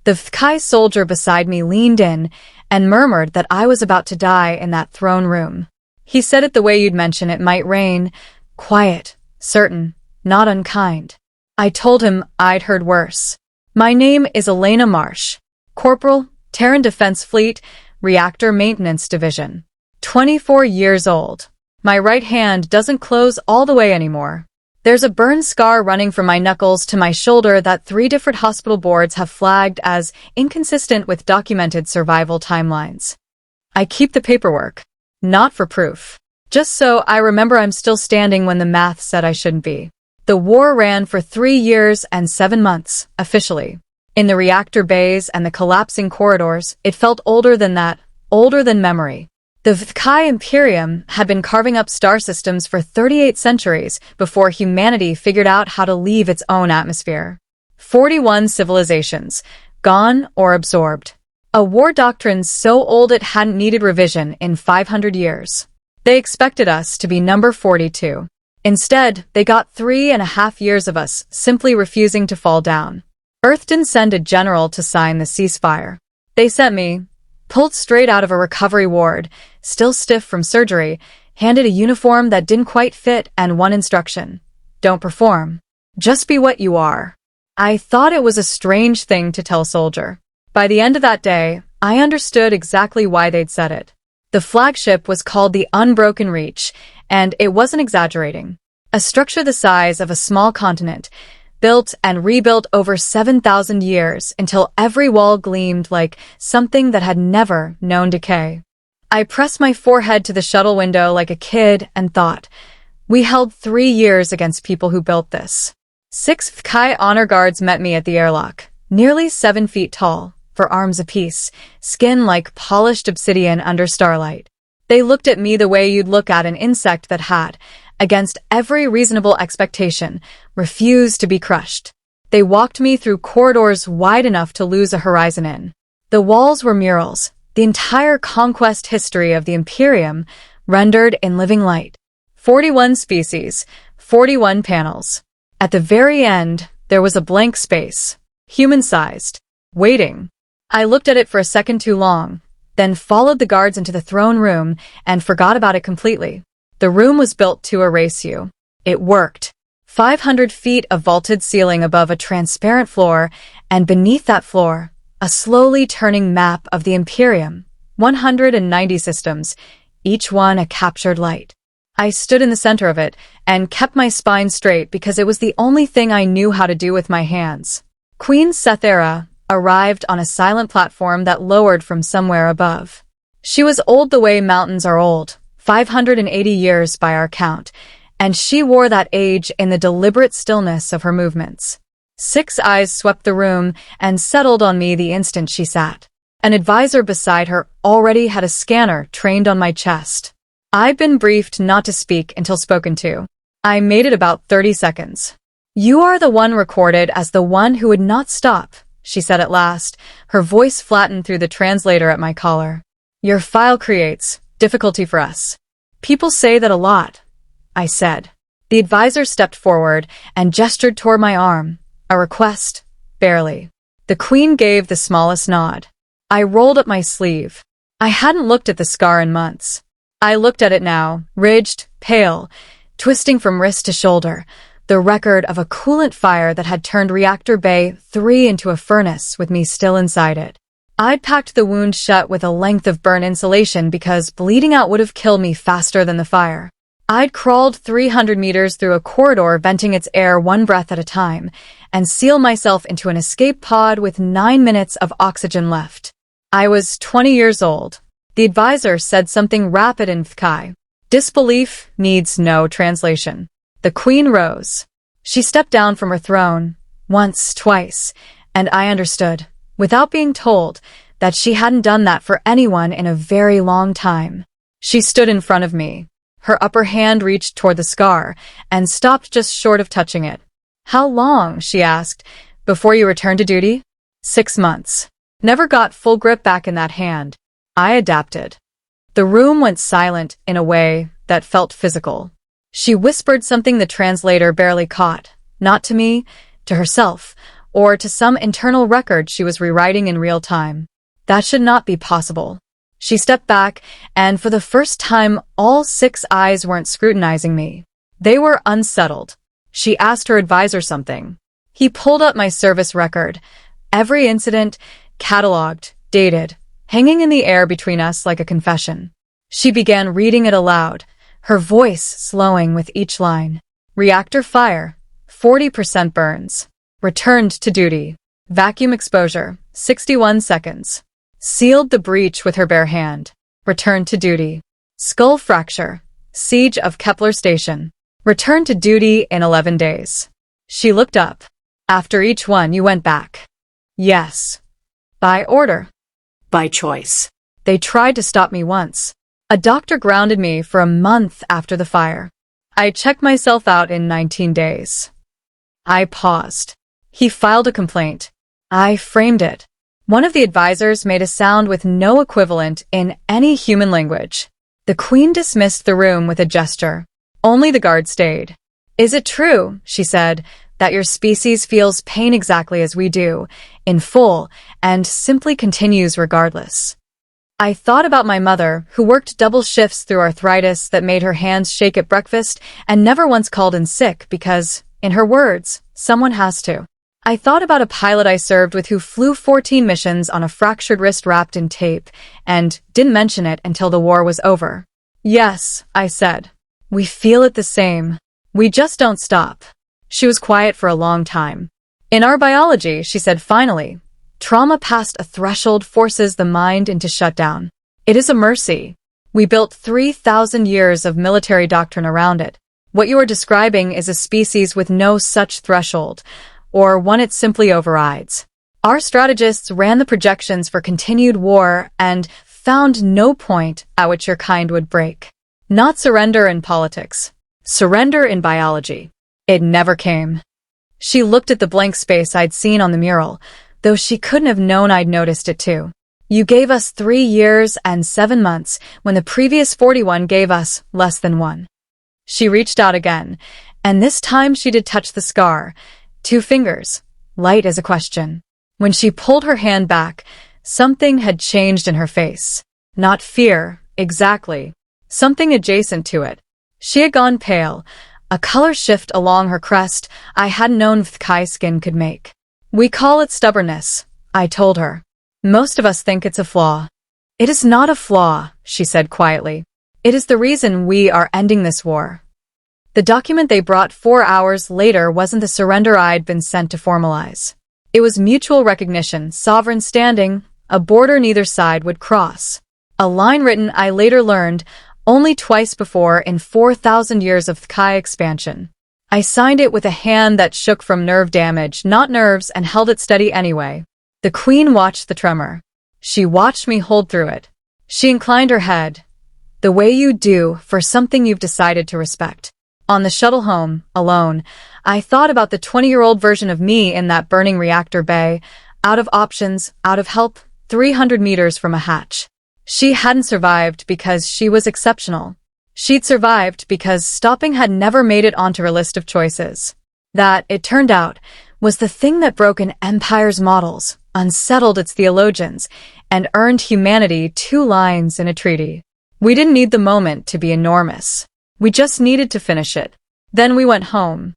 The Kai soldier beside me leaned in and murmured that I was about to die in that throne room. He said it the way you'd mention it might rain, quiet, certain, not unkind. I told him I'd heard worse. My name is Elena Marsh, Corporal, Terran Defense Fleet, Reactor Maintenance Division. 24 years old. My right hand doesn't close all the way anymore. There's a burn scar running from my knuckles to my shoulder that 3 different hospital boards have flagged as inconsistent with documented survival timelines. I keep the paperwork. Not for proof. Just so I remember I'm still standing when the math said I shouldn't be. The war ran for 3 years and 7 months, officially. In the reactor bays and the collapsing corridors, it felt older than that, older than memory. The Kai Imperium had been carving up star systems for 38 centuries before humanity figured out how to leave its own atmosphere. 41 civilizations, gone or absorbed. A war doctrine so old it hadn't needed revision in 500 years. They expected us to be number 42. Instead, they got 3.5 years of us simply refusing to fall down. Earth didn't send a general to sign the ceasefire. They sent me, pulled straight out of a recovery ward, still stiff from surgery, handed a uniform that didn't quite fit and one instruction. Don't perform. Just be what you are. I thought it was a strange thing to tell a soldier. By the end of that day, I understood exactly why they'd said it. The flagship was called the Unbroken Reach, and it wasn't exaggerating. A structure the size of a small continent, built and rebuilt over 7,000 years until every wall gleamed like something that had never known decay. I pressed my forehead to the shuttle window like a kid and thought, we held 3 years against people who built this. 6 Kai honor guards met me at the airlock, nearly 7 feet tall, for arms apiece, skin like polished obsidian under starlight. They looked at me the way you'd look at an insect that had, against every reasonable expectation, refused to be crushed. They walked me through corridors wide enough to lose a horizon in. The walls were murals, the entire conquest history of the Imperium, rendered in living light. 41 species, 41 panels. At the very end, there was a blank space, human-sized, waiting. I looked at it for a second too long, then followed the guards into the throne room and forgot about it completely. The room was built to erase you. It worked. 500 feet of vaulted ceiling above a transparent floor, and beneath that floor, a slowly turning map of the Imperium. 190 systems, each one a captured light. I stood in the center of it and kept my spine straight because it was the only thing I knew how to do with my hands. Queen Sethera arrived on a silent platform that lowered from somewhere above. She was old the way mountains are old, 580 years by our count, and she wore that age in the deliberate stillness of her movements. 6 eyes swept the room and settled on me the instant she sat. An advisor beside her already had a scanner trained on my chest. I'd been briefed not to speak until spoken to. I made it about 30 seconds. You are the one recorded as the one who would not stop, she said at last, her voice flattened through the translator at my collar. Your file creates difficulty for us. People say that a lot, I said. The advisor stepped forward and gestured toward my arm. A request, barely. The Queen gave the smallest nod. I rolled up my sleeve. I hadn't looked at the scar in months. I looked at it now, ridged, pale, twisting from wrist to shoulder, the record of a coolant fire that had turned Reactor Bay 3 into a furnace with me still inside it. I'd packed the wound shut with a length of burn insulation because bleeding out would have killed me faster than the fire. I'd crawled 300 meters through a corridor venting its air one breath at a time and sealed myself into an escape pod with 9 minutes of oxygen left. I was 20 years old. The advisor said something rapid in Thkai. Disbelief needs no translation. The Queen rose. She stepped down from her throne, once, twice, and I understood, without being told, that she hadn't done that for anyone in a very long time. She stood in front of me. Her upper hand reached toward the scar and stopped just short of touching it. How long, she asked, before you returned to duty? 6 months. Never got full grip back in that hand. I adapted. The room went silent in a way that felt physical. She whispered something the translator barely caught, not to me, to herself, or to some internal record she was rewriting in real time. That should not be possible. She stepped back, and for the first time, all 6 eyes weren't scrutinizing me. They were unsettled. She asked her advisor something. He pulled up my service record. Every incident, cataloged, dated, hanging in the air between us like a confession. She began reading it aloud, her voice slowing with each line. Reactor fire, 40% burns. Returned to duty. Vacuum exposure, 61 seconds. Sealed the breach with her bare hand. Returned to duty. Skull fracture. Siege of Kepler Station. Returned to duty in 11 days. She looked up. After each one, you went back. Yes. By order. By choice. They tried to stop me once. A doctor grounded me for a month after the fire. I checked myself out in 19 days. I paused. He filed a complaint. I framed it. One of the advisors made a sound with no equivalent in any human language. The Queen dismissed the room with a gesture. Only the guard stayed. Is it true, she said, that your species feels pain exactly as we do, in full, and simply continues regardless? I thought about my mother, who worked double shifts through arthritis that made her hands shake at breakfast and never once called in sick because, in her words, someone has to. I thought about a pilot I served with who flew 14 missions on a fractured wrist wrapped in tape and didn't mention it until the war was over. Yes, I said. We feel it the same. We just don't stop. She was quiet for a long time. In our biology, she said finally, trauma past a threshold forces the mind into shutdown. It is a mercy. We built 3,000 years of military doctrine around it. What you are describing is a species with no such threshold, or one it simply overrides. Our strategists ran the projections for continued war and found no point at which your kind would break. Not surrender in politics. Surrender in biology. It never came. She looked at the blank space I'd seen on the mural, though she couldn't have known I'd noticed it too. You gave us 3 years and 7 months when the previous 41 gave us less than 1. She reached out again, and this time she did touch the scar. 2 fingers, light as a question. When she pulled her hand back, something had changed in her face. Not fear, exactly. Something adjacent to it. She had gone pale, a color shift along her crest I hadn't known Kai skin could make. We call it stubbornness, I told her. Most of us think it's a flaw. It is not a flaw, she said quietly. It is the reason we are ending this war. The document they brought 4 hours later wasn't the surrender I'd been sent to formalize. It was mutual recognition, sovereign standing, a border neither side would cross. A line written, I later learned, only twice before in 4,000 years of Kai expansion. I signed it with a hand that shook from nerve damage, not nerves, and held it steady anyway. The Queen watched the tremor. She watched me hold through it. She inclined her head. The way you do for something you've decided to respect. On the shuttle home, alone, I thought about the 20-year-old version of me in that burning reactor bay, out of options, out of help, 300 meters from a hatch. She hadn't survived because she was exceptional. She'd survived because stopping had never made it onto her list of choices. That, it turned out, was the thing that broke an empire's models, unsettled its theologians, and earned humanity 2 lines in a treaty. We didn't need the moment to be enormous. We just needed to finish it. Then we went home.